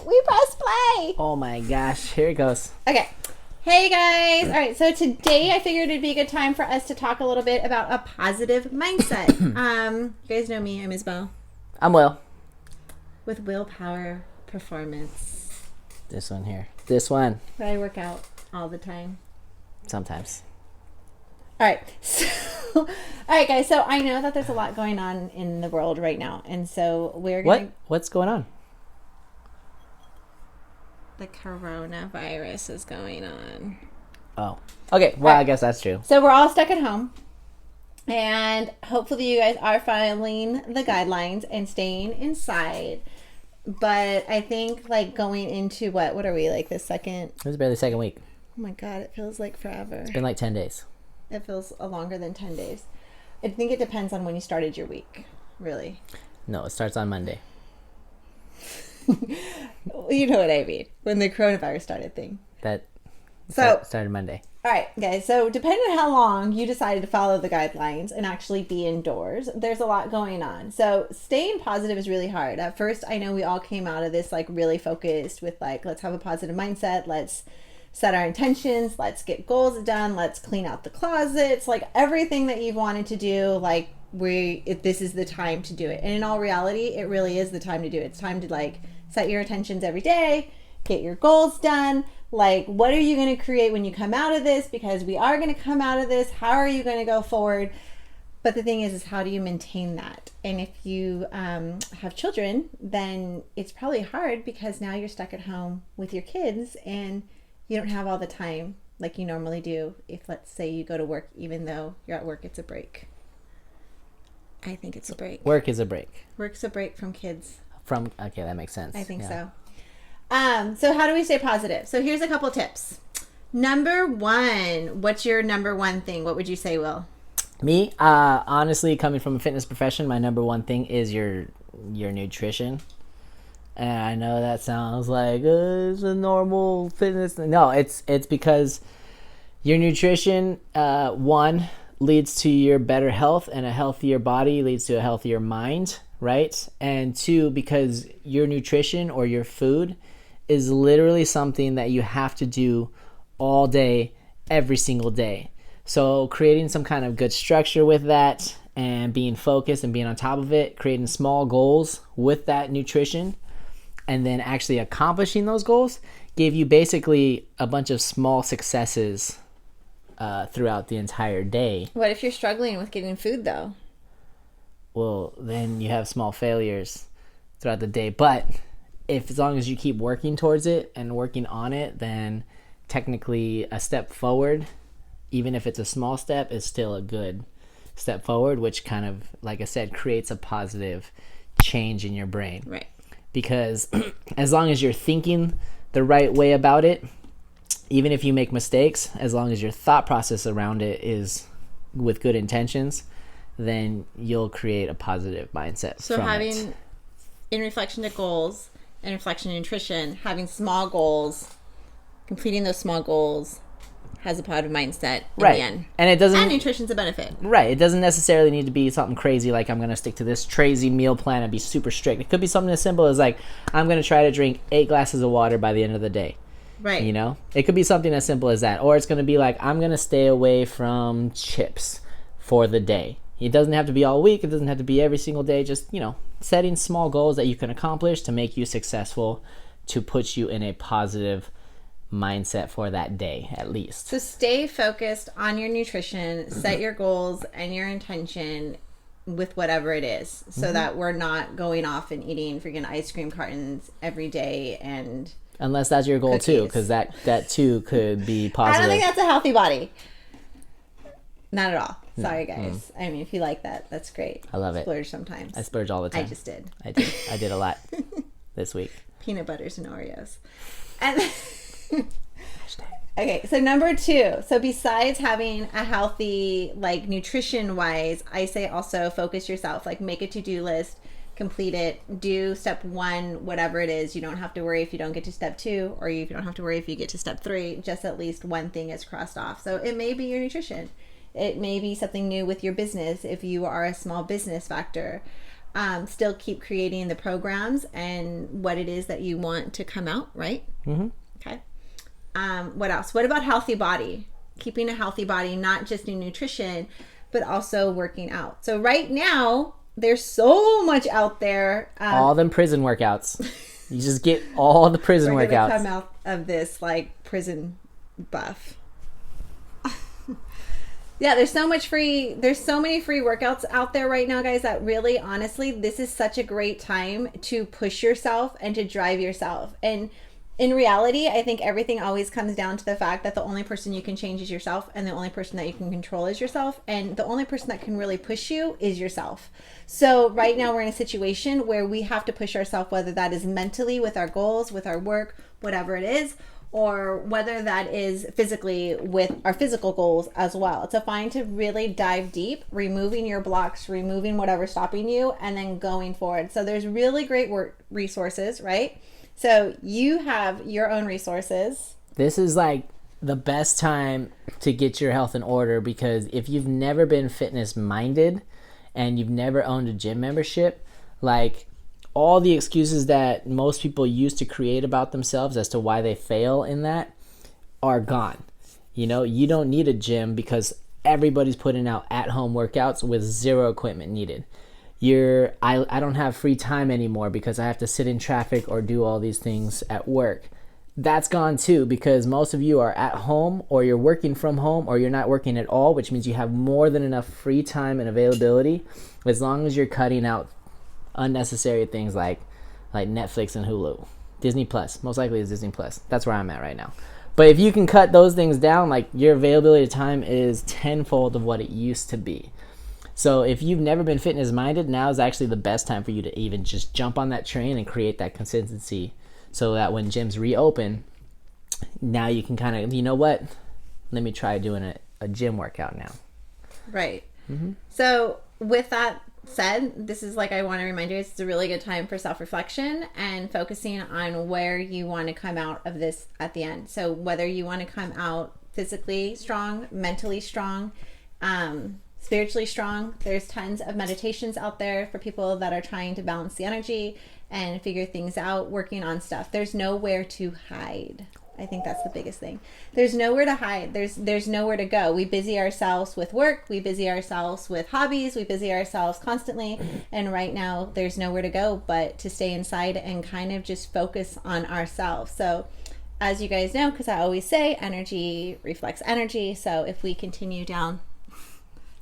We press play. Oh my gosh. Here it goes. Okay. Hey guys. All right. So today I figured it'd be a good time for us to talk a little bit about a positive mindset. You guys know me. I'm Isabel. I'm Will. With Willpower Performance. This one here. This one. But I work out all the time. Sometimes. All right. All right, guys. So I know that there's a lot going on in the world right now. And so we're going to... What's going on? The coronavirus is going on. Oh. Okay. Well, I guess that's true. So we're all stuck at home. And hopefully you guys are following the guidelines and staying inside. But I think like going into what are we, like the second? It was barely the second week. Oh my God, it feels like forever. It's been like 10 days. It feels longer than 10 days. I think it depends on when you started your week, really. No, it starts on Monday. You know what I mean. When the coronavirus started thing. Started Monday. All right, guys. So depending on how long you decided to follow the guidelines and actually be indoors, there's a lot going on. So staying positive is really hard. At first, I know we all came out of this like really focused with like, let's have a positive mindset. Let's set our intentions. Let's get goals done. Let's clean out the closets. Like everything that you've wanted to do, like this is the time to do it. And in all reality, it really is the time to do it. It's time to like set your intentions every day, get your goals done. Like, what are you going to create when you come out of this? Because we are going to come out of this. How are you going to go forward? But the thing is how do you maintain that? And if you have children, then it's probably hard because now you're stuck at home with your kids and you don't have all the time like you normally do if, let's say, you go to work, even though you're at work, it's a break. I think it's a break. Work is a break. Work's a break from kids. Okay, that makes sense. I think so. So how do we stay positive? So here's a couple tips. Number one, what's your number one thing? What would you say, Will? Me, honestly, coming from a fitness profession, my number one thing is your nutrition. And I know that sounds like it's a normal fitness. No, it's because your nutrition, one, leads to your better health, and a healthier body leads to a healthier mind, right? And two, because your nutrition or your food is literally something that you have to do all day, every single day. So creating some kind of good structure with that and being focused and being on top of it, creating small goals with that nutrition, and then actually accomplishing those goals give you basically a bunch of small successes throughout the entire day. What if you're struggling with getting food, though? Well, then you have small failures throughout the day. But as long as you keep working towards it and working on it, then technically a step forward, even if it's a small step, is still a good step forward, which kind of, like I said, creates a positive change in your brain. Right. Because as long as you're thinking the right way about it, even if you make mistakes, as long as your thought process around it is with good intentions, then you'll create a positive mindset. So having, in reflection to goals and reflection to nutrition, having small goals, completing those small goals has a positive mindset in the end. And it doesn't... And nutrition's a benefit. Right. It doesn't necessarily need to be something crazy like I'm going to stick to this crazy meal plan and be super strict. It could be something as simple as like, I'm going to try to drink 8 glasses of water by the end of the day. Right. You know? It could be something as simple as that. Or it's going to be like, I'm going to stay away from chips for the day. It doesn't have to be all week. It doesn't have to be every single day. Just, setting small goals that you can accomplish to make you successful, to put you in a positive mindset for that day, at least. So stay focused on your nutrition, set your goals and your intention with whatever it is, so that we're not going off and eating freaking ice cream cartons every day. And unless that's your goal too, because that too could be positive. I don't think that's a healthy body. Not at all. Sorry, guys. I mean, if you like that, that's great. I love it. Splurge sometimes. I splurge all the time. I just did. I did a lot this week. Peanut butters and Oreos. And okay, so number 2. So besides having a healthy, like nutrition wise, I say also focus yourself. Like make a to-do list, complete it, do step 1, whatever it is. You don't have to worry if you don't get to step 2, or you don't have to worry if you get to step 3. Just at least one thing is crossed off. So it may be your nutrition. It may be something new with your business if you are a small business factor. still keep creating the programs and what it is that you want to come out, right? Mm-hmm. Okay. What else? What about healthy body? Keeping a healthy body, not just in nutrition, but also working out. So right now, there's so much out there. All them prison workouts. You just get all the prison we're gonna workouts. come out of this like prison buff. Yeah, there's so many free workouts out there right now, guys, that really, honestly, this is such a great time to push yourself and to drive yourself. And in reality, I think everything always comes down to the fact that the only person you can change is yourself, and the only person that you can control is yourself, and the only person that can really push you is yourself. So right now we're in a situation where we have to push ourselves, whether that is mentally with our goals, with our work, whatever it is, or whether that is physically with our physical goals as well. It's a fine to really dive deep, removing your blocks, removing whatever's stopping you, and then going forward. So there's really great resources, right? So you have your own resources. This is like the best time to get your health in order, because if you've never been fitness minded and you've never owned a gym membership, like all the excuses that most people use to create about themselves as to why they fail in that are gone. You know, you don't need a gym because everybody's putting out at-home workouts with zero equipment needed. I don't have free time anymore because I have to sit in traffic or do all these things at work. That's gone too, because most of you are at home, or you're working from home, or you're not working at all, which means you have more than enough free time and availability, as long as you're cutting out unnecessary things like Netflix and Hulu. Disney Plus, most likely is Disney Plus. That's where I'm at right now. But if you can cut those things down, like your availability of time is tenfold of what it used to be. So if you've never been fitness minded, now is actually the best time for you to even just jump on that train and create that consistency, so that when gyms reopen, now you can kind of, you know what, let me try doing a gym workout now. Right. Mm-hmm. So with that said, this is, like, I want to remind you, it's a really good time for self-reflection and focusing on where you want to come out of this at the end. So whether you want to come out physically strong, mentally strong, spiritually strong, there's tons of meditations out there for people that are trying to balance the energy and figure things out, working on stuff. There's nowhere to hide. I think that's the biggest thing. There's nowhere to hide. There's nowhere to go. We busy ourselves with work. We busy ourselves with hobbies. We busy ourselves constantly. And right now, there's nowhere to go but to stay inside and kind of just focus on ourselves. So as you guys know, because I always say, energy reflects energy. So if we continue down...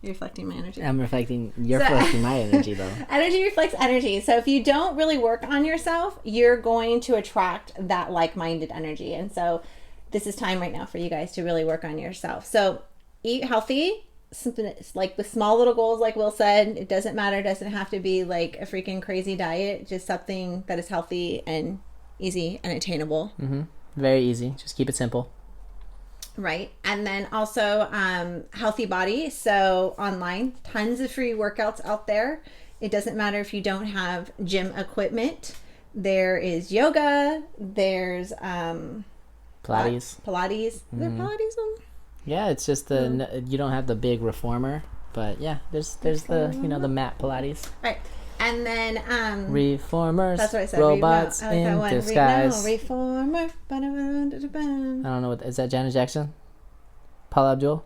You're reflecting my energy. You're reflecting my energy, though. Energy reflects energy. So if you don't really work on yourself, you're going to attract that like-minded energy. And so this is time right now for you guys to really work on yourself. So eat healthy, like with small little goals, like Will said. It doesn't matter. It doesn't have to be like a freaking crazy diet. Just something that is healthy and easy and attainable. Mm-hmm. Very easy. Just keep it simple. Right. And then also healthy body. So online, tons of free workouts out there. It doesn't matter if you don't have gym equipment. There is yoga. There's Pilates. Pilates. Is there Pilates on? Yeah, it's just you don't have the big reformer, but yeah, there's the the mat Pilates. Right. And then reformers. That's what I said. Robots I like in that disguise. Reformer. I don't know is that Janet Jackson? Paula Abdul?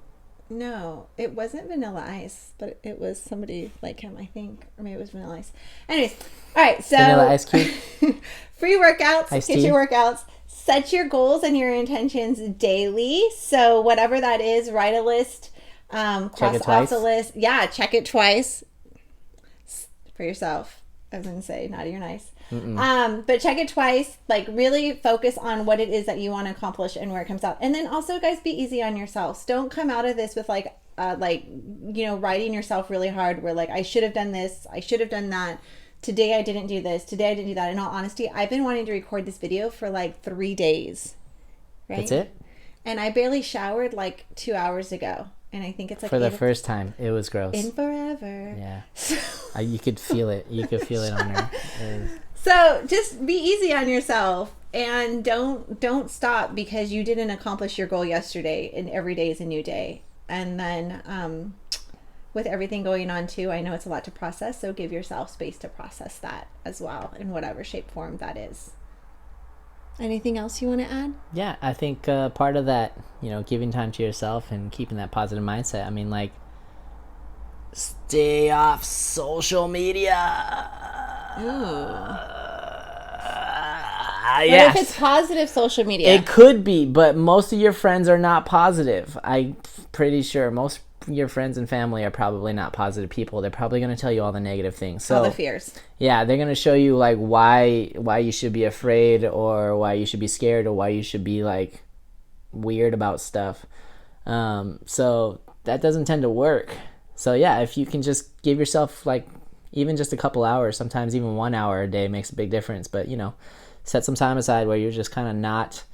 No, it wasn't Vanilla Ice, but it was somebody like him, I think, or maybe it was Vanilla Ice. Anyways, all right. So Vanilla Ice Cube. Free workouts. Iced Get tea. your workouts. Set your goals and your intentions daily. So whatever that is, write a list. Cross off the list. Yeah, check it twice. For yourself, I was gonna say, not you're nice. But check it twice. Like, really focus on what it is that you want to accomplish and where it comes out. And then also, guys, be easy on yourselves. Don't come out of this with writing yourself really hard. Where like, I should have done this, I should have done that. Today I didn't do this. Today I didn't do that. In all honesty, I've been wanting to record this video for like 3 days. Right? That's it. And I barely showered like 2 hours ago. And I think it's like for the first time. It was gross. In forever. Yeah. You could feel it. You could feel it on her. So just be easy on yourself and don't stop because you didn't accomplish your goal yesterday, and every day is a new day. And then with everything going on too, I know it's a lot to process, so give yourself space to process that as well in whatever shape form that is. Anything else you want to add? Yeah, I think part of that, giving time to yourself and keeping that positive mindset. I mean, like, stay off social media. What Yes. if it's positive social media? It could be, but most of your friends are not positive. I'm pretty sure most of your friends and family are probably not positive people. They're probably going to tell you all the negative things. So all the fears. yeah, they're going to show you like why you should be afraid, or why you should be scared, or why you should be like weird about stuff. So that doesn't tend to work. So yeah, if you can just give yourself like even just a couple hours, sometimes even 1 hour a day makes a big difference. But set some time aside where you're just kind of not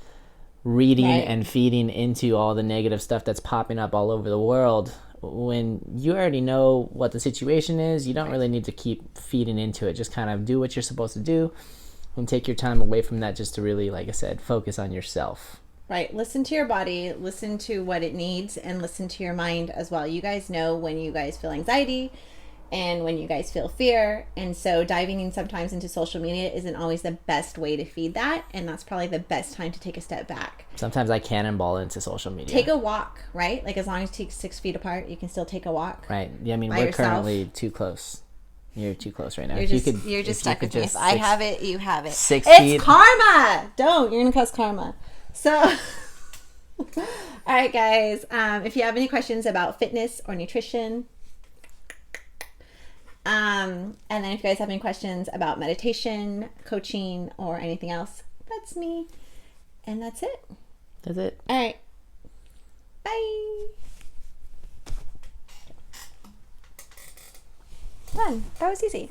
reading and feeding into all the negative stuff that's popping up all over the world. When you already know what the situation is, you don't really need to keep feeding into it. Just kind of do what you're supposed to do and take your time away from that, just to really, like I said, focus on yourself. Right. Listen to your body, listen to what it needs, and listen to your mind as well. You guys know when you guys feel anxiety and when you guys feel fear. And so diving in sometimes into social media isn't always the best way to feed that. And that's probably the best time to take a step back. Sometimes I cannonball into social media. Take a walk, right? Like as long as you take 6 feet apart, you can still take a walk. Right. Yeah, I mean, we're currently too close. You're too close right now. You're just stuck with me. If I have it, you have it. 6 feet. It's karma. Don't. You're going to cause karma. So, all right, guys. If you have any questions about fitness or nutrition, and then if you guys have any questions about meditation, coaching, or anything else, that's me. And that's it. That's it. All right. Bye. Done. That was easy.